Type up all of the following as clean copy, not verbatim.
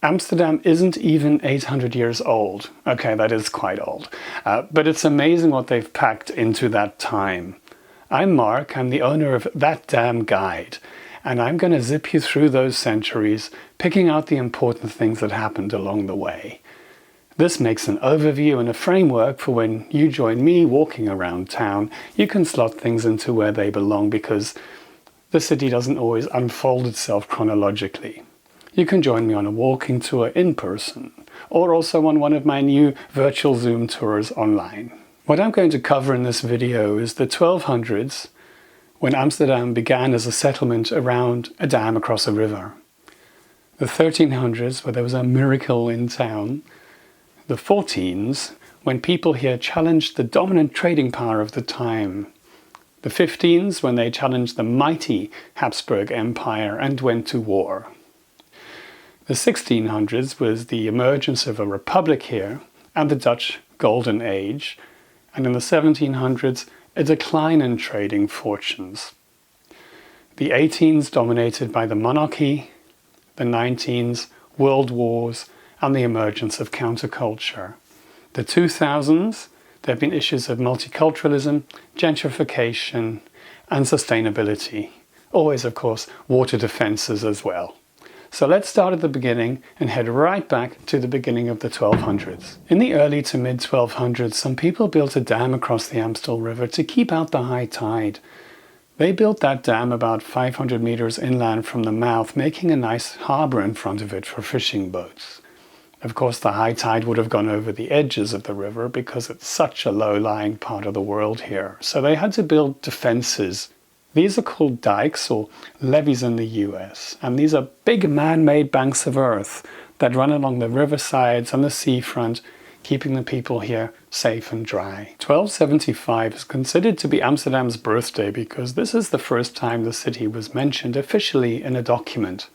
Amsterdam isn't even 800 years old. Okay, that is quite old. But it's amazing what they've packed into that time. I'm Mark, I'm the owner of That Damn Guide, and I'm going to zip you through those centuries, picking out the important things that happened along the way. This makes an overview and a framework for when you join me walking around town. You can slot things into where they belong because the city doesn't always unfold itself chronologically. You can join me on a walking tour in person, or also on one of my new virtual Zoom tours online. What I'm going to cover in this video is the 1200s, when Amsterdam began as a settlement around a dam across a river. The 1300s, where there was a miracle in town. The 14s, when people here challenged the dominant trading power of the time. The 15s, when they challenged the mighty Habsburg Empire and went to war. The 1600s was the emergence of a republic here and the Dutch Golden Age, and in the 1700s, a decline in trading fortunes. The 18s dominated by the monarchy, the 19s, world wars, and the emergence of counterculture. The 2000s, there have been issues of multiculturalism, gentrification, and sustainability. Always, of course, water defences as well. So let's start at the beginning and head right back to the beginning of the 1200s. In the early to mid 1200s, some people built a dam across the Amstel River to keep out the high tide. They built that dam about 500 meters inland from the mouth, making a nice harbour in front of it for fishing boats. Of course, the high tide would have gone over the edges of the river because it's such a low-lying part of the world here. So they had to build defences. These are called dikes or levees in the US, and these are big man-made banks of earth that run along the riversides and the seafront, keeping the people here safe and dry. 1275 is considered to be Amsterdam's birthday because this is the first time the city was mentioned officially in a document.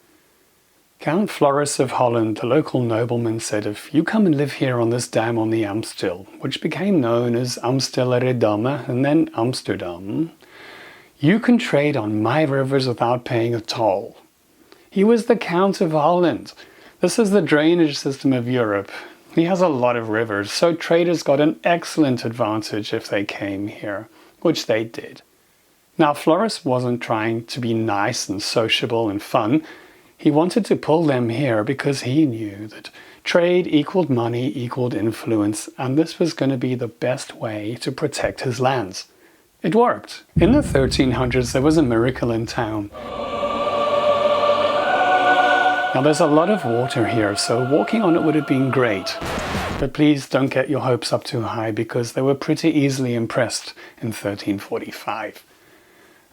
Count Floris of Holland, the local nobleman, said, "If you come and live here on this dam on the Amstel, which became known as Amsterdam and then Amsterdam, you can trade on my rivers without paying a toll." He was the Count of Holland. This is the drainage system of Europe. He has a lot of rivers, so traders got an excellent advantage if they came here, which they did. Now, Floris wasn't trying to be nice and sociable and fun. He wanted to pull them here because he knew that trade equaled money, equaled influence, and this was going to be the best way to protect his lands. It worked. In the 1300s, there was a miracle in town. Now, there's a lot of water here, so walking on it would have been great. But please don't get your hopes up too high because they were pretty easily impressed in 1345.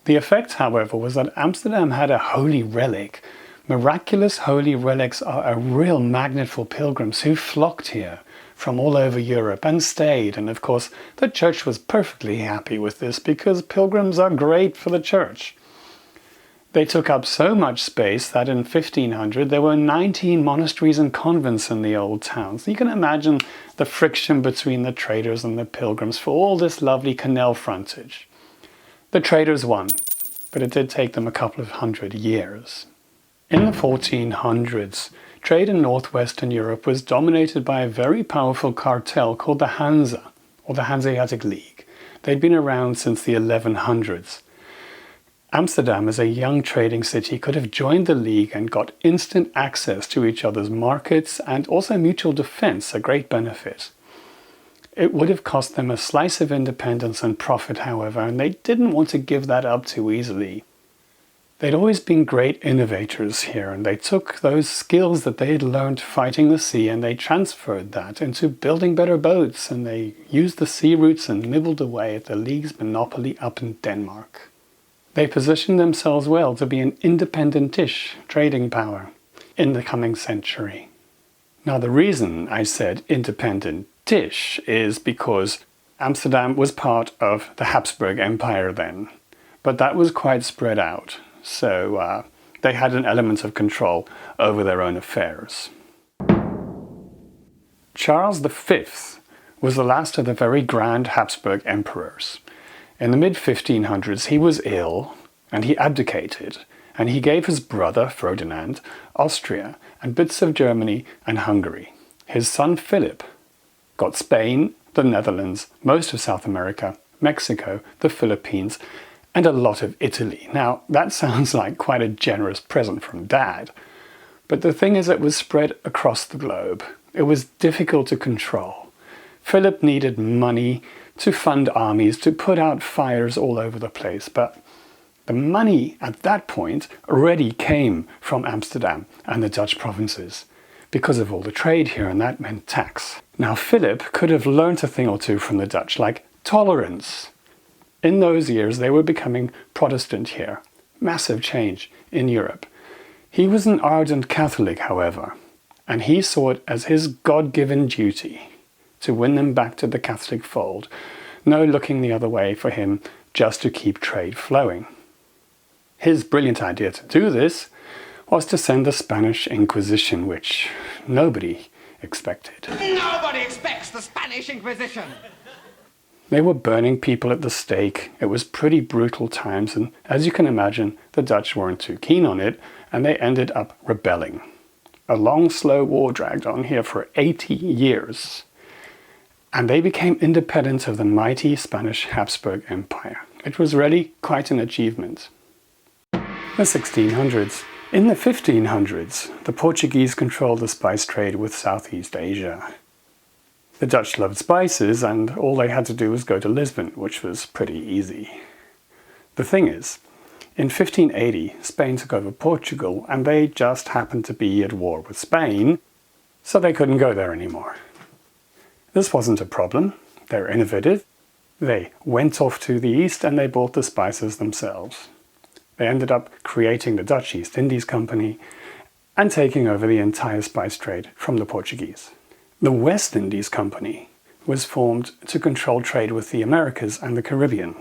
The effect, however, was that Amsterdam had a holy relic. Miraculous holy relics are a real magnet for pilgrims who flocked here from all over Europe and stayed. And of course, the church was perfectly happy with this because pilgrims are great for the church. They took up so much space that in 1500 there were 19 monasteries and convents in the old town. So you can imagine the friction between the traders and the pilgrims for all this lovely canal frontage. The traders won, but it did take them a couple of hundred years. In the 1400s, trade in northwestern Europe was dominated by a very powerful cartel called the Hansa, or the Hanseatic League. They'd been around since the 1100s. Amsterdam, as a young trading city, could have joined the League and got instant access to each other's markets and also mutual defense, a great benefit. It would have cost them a slice of independence and profit, however, and they didn't want to give that up too easily. They'd always been great innovators here, and they took those skills that they had learned fighting the sea and they transferred that into building better boats, and they used the sea routes and nibbled away at the League's monopoly up in Denmark. They positioned themselves well to be an independent-ish trading power in the coming century. Now, the reason I said independent-ish is because Amsterdam was part of the Habsburg Empire then, but that was quite spread out. So they had an element of control over their own affairs. Charles V was the last of the very grand Habsburg emperors. In the mid-1500s he was ill and he abdicated, and he gave his brother, Ferdinand, Austria and bits of Germany and Hungary. His son, Philip, got Spain, the Netherlands, most of South America, Mexico, the Philippines, and a lot of Italy. Now, that sounds like quite a generous present from Dad. But the thing is, it was spread across the globe. It was difficult to control. Philip needed money to fund armies, to put out fires all over the place. But the money at that point already came from Amsterdam and the Dutch provinces because of all the trade here, and that meant tax. Now, Philip could have learnt a thing or two from the Dutch, like tolerance. In those years, they were becoming Protestant here. Massive change in Europe. He was an ardent Catholic, however, and he saw it as his God-given duty to win them back to the Catholic fold. No looking the other way for him, just to keep trade flowing. His brilliant idea to do this was to send the Spanish Inquisition, which nobody expected. Nobody expects the Spanish Inquisition! They were burning people at the stake. It was pretty brutal times, and as you can imagine, the Dutch weren't too keen on it, and they ended up rebelling. A long, slow war dragged on here for 80 years. And they became independent of the mighty Spanish Habsburg Empire. It was really quite an achievement. The 1600s. In the 1500s, the Portuguese controlled the spice trade with Southeast Asia. The Dutch loved spices, and all they had to do was go to Lisbon, which was pretty easy. The thing is, in 1580, Spain took over Portugal, and they just happened to be at war with Spain, so they couldn't go there anymore. This wasn't a problem. They were innovative. They went off to the east and they bought the spices themselves. They ended up creating the Dutch East Indies Company and taking over the entire spice trade from the Portuguese. The West Indies Company was formed to control trade with the Americas and the Caribbean.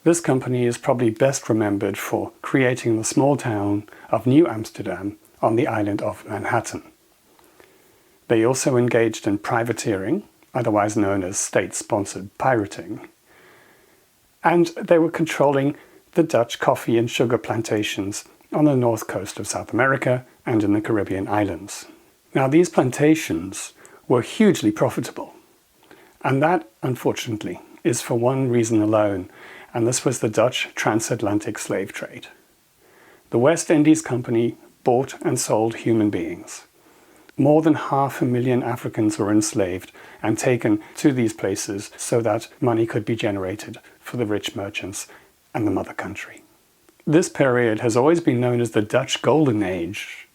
This company is probably best remembered for creating the small town of New Amsterdam on the island of Manhattan. They also engaged in privateering, otherwise known as state-sponsored pirating, and they were controlling the Dutch coffee and sugar plantations on the north coast of South America and in the Caribbean islands. Now, these plantations were hugely profitable, and that, unfortunately, is for one reason alone, and this was the Dutch transatlantic slave trade. The West Indies Company bought and sold human beings. More than 500,000 Africans were enslaved and taken to these places so that money could be generated for the rich merchants and the mother country. This period has always been known as the Dutch Golden Age,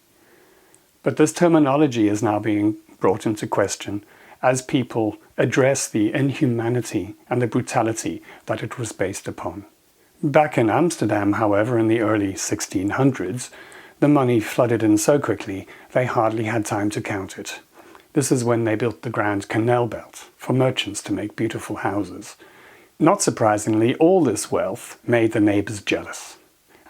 but this terminology is now being brought into question as people address the inhumanity and the brutality that it was based upon. Back in Amsterdam, however, in the early 1600s, the money flooded in so quickly they hardly had time to count it. This is when they built the Grand Canal Belt for merchants to make beautiful houses. Not surprisingly, all this wealth made the neighbours jealous,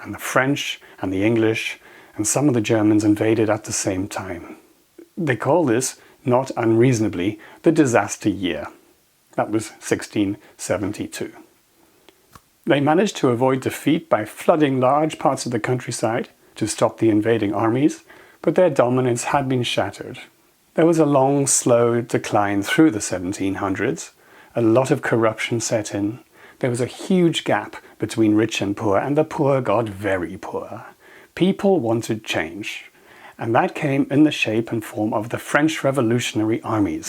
and the French and the English and some of the Germans invaded at the same time. They call this, not unreasonably, the disaster year. That was 1672. They managed to avoid defeat by flooding large parts of the countryside to stop the invading armies, but their dominance had been shattered. There was a long, slow decline through the 1700s. A lot of corruption set in. There was a huge gap between rich and poor, and the poor got very poor. People wanted change, and that came in the shape and form of the French revolutionary armies.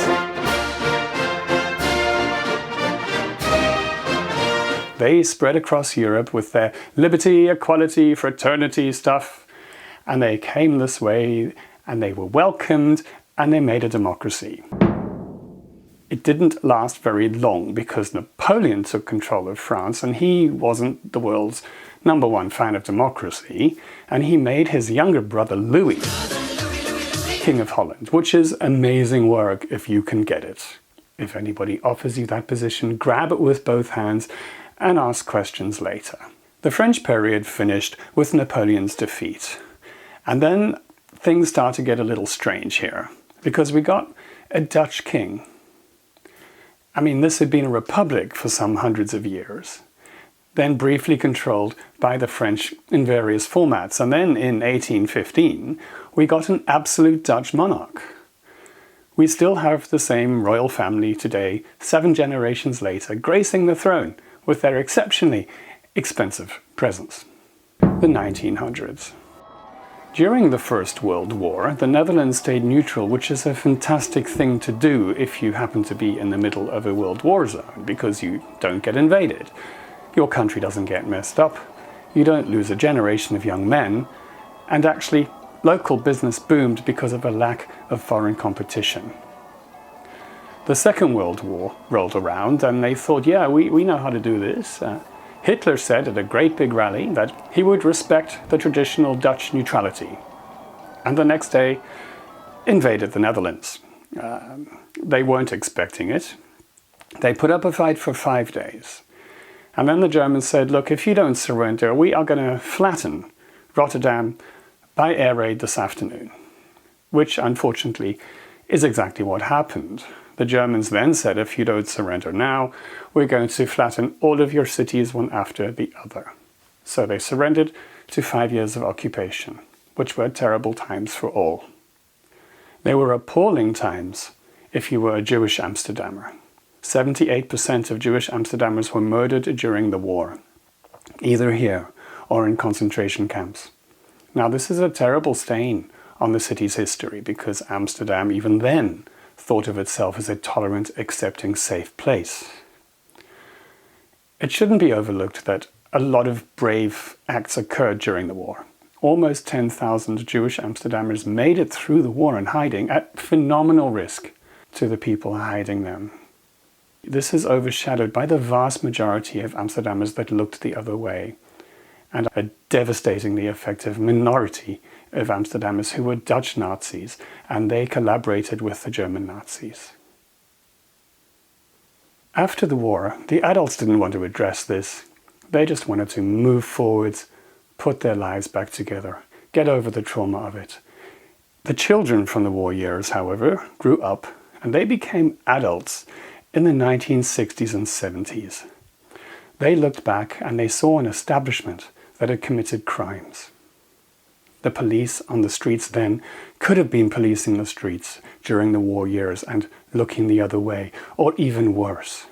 They spread across Europe with their liberty, equality, fraternity stuff, and they came this way, and they were welcomed, and they made a democracy. It didn't last very long because Napoleon took control of France, and he wasn't the world's #1 fan of democracy, and he made his younger brother Louis King of Holland, which is amazing work if you can get it. If anybody offers you that position, grab it with both hands and ask questions later. The French period finished with Napoleon's defeat, and then things start to get a little strange here because we got a Dutch king. I mean, this had been a republic for some hundreds of years. then briefly controlled by the French in various formats. And then in 1815, we got an absolute Dutch monarch. We still have the same royal family today, 7 generations later, gracing the throne with their exceptionally expensive presents. The 1900s. During the First World War, the Netherlands stayed neutral, which is a fantastic thing to do if you happen to be in the middle of a world war zone, because you don't get invaded. Your country doesn't get messed up, you don't lose a generation of young men, and actually local business boomed because of a lack of foreign competition. The Second World War rolled around and they thought, yeah, we know how to do this. Hitler said at a great big rally that he would respect the traditional Dutch neutrality. And the next day invaded the Netherlands. They weren't expecting it. They put up a fight for 5 days. And then the Germans said, look, if you don't surrender, we are going to flatten Rotterdam by air raid this afternoon, which unfortunately is exactly what happened. The Germans then said, if you don't surrender now, we're going to flatten all of your cities one after the other. So they surrendered to 5 years of occupation, which were terrible times for all. They were appalling times if you were a Jewish Amsterdammer. 78% of Jewish Amsterdammers were murdered during the war, either here or in concentration camps. Now, this is a terrible stain on the city's history because Amsterdam, even then, thought of itself as a tolerant, accepting, safe place. It shouldn't be overlooked that a lot of brave acts occurred during the war. Almost 10,000 Jewish Amsterdammers made it through the war in hiding at phenomenal risk to the people hiding them. This is overshadowed by the vast majority of Amsterdammers that looked the other way, and a devastatingly effective minority of Amsterdammers who were Dutch Nazis, and they collaborated with the German Nazis. After the war, the adults didn't want to address this. They just wanted to move forwards, put their lives back together, get over the trauma of it. The children from the war years, however, grew up and they became adults in the 1960s and 70s. They looked back and they saw an establishment that had committed crimes. The police on the streets then could have been policing the streets during the war years and looking the other way, or even worse.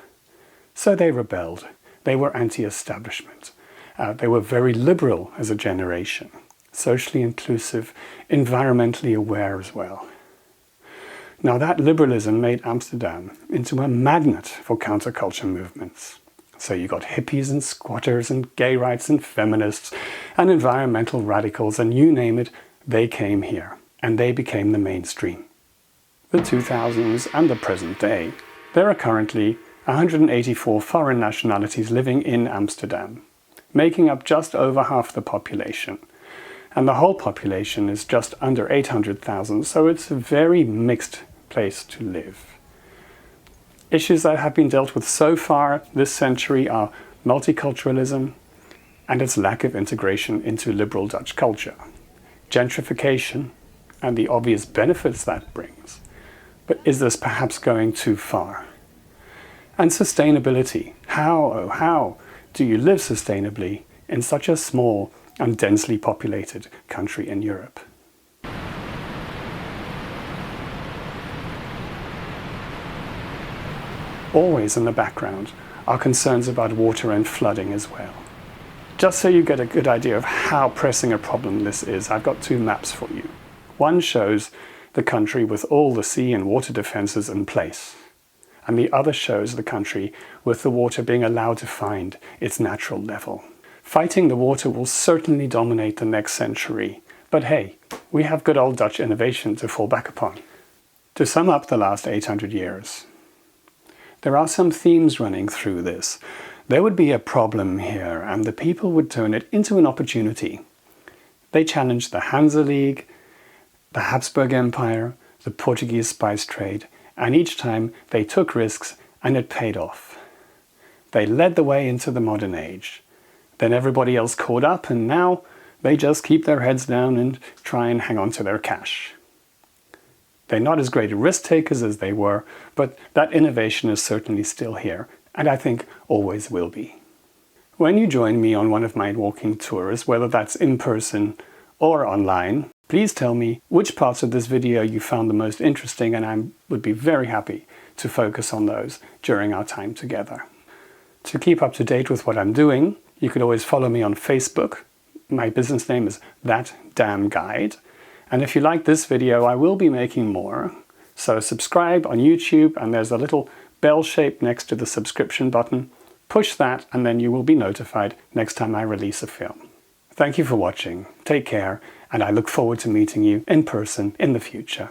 So they rebelled. They were anti-establishment. They were very liberal as a generation, socially inclusive, environmentally aware as well. Now that liberalism made Amsterdam into a magnet for counterculture movements. So you got hippies and squatters and gay rights and feminists and environmental radicals and you name it, they came here and they became the mainstream. The 2000s and the present day, there are currently 184 foreign nationalities living in Amsterdam, making up just over half the population. And the whole population is just under 800,000, so it's a very mixed place to live. Issues that have been dealt with so far this century are multiculturalism and its lack of integration into liberal Dutch culture, gentrification and the obvious benefits that brings. But is this perhaps going too far? And sustainability. How do you live sustainably in such a small and densely populated country in Europe? Always in the background are concerns about water and flooding as well. Just so you get a good idea of how pressing a problem this is, I've got 2 maps for you. One shows the country with all the sea and water defences in place, and the other shows the country with the water being allowed to find its natural level. Fighting the water will certainly dominate the next century, but hey, we have good old Dutch innovation to fall back upon. To sum up the last 800 years, there are some themes running through this. There would be a problem here, and the people would turn it into an opportunity. They challenged the Hansa League, the Habsburg Empire, the Portuguese spice trade, and each time they took risks and it paid off. They led the way into the modern age. Then everybody else caught up, and now they just keep their heads down and try and hang on to their cash. They're not as great risk takers as they were, but that innovation is certainly still here, and I think always will be. When you join me on one of my walking tours, whether that's in person or online, please tell me which parts of this video you found the most interesting, and I would be very happy to focus on those during our time together. To keep up to date with what I'm doing, you could always follow me on Facebook. My business name is That Damn Guide. And if you like this video, I will be making more. So subscribe on YouTube, and there's a little bell shape next to the subscription button. Push that and then you will be notified next time I release a film. Thank you for watching, take care, and I look forward to meeting you in person in the future.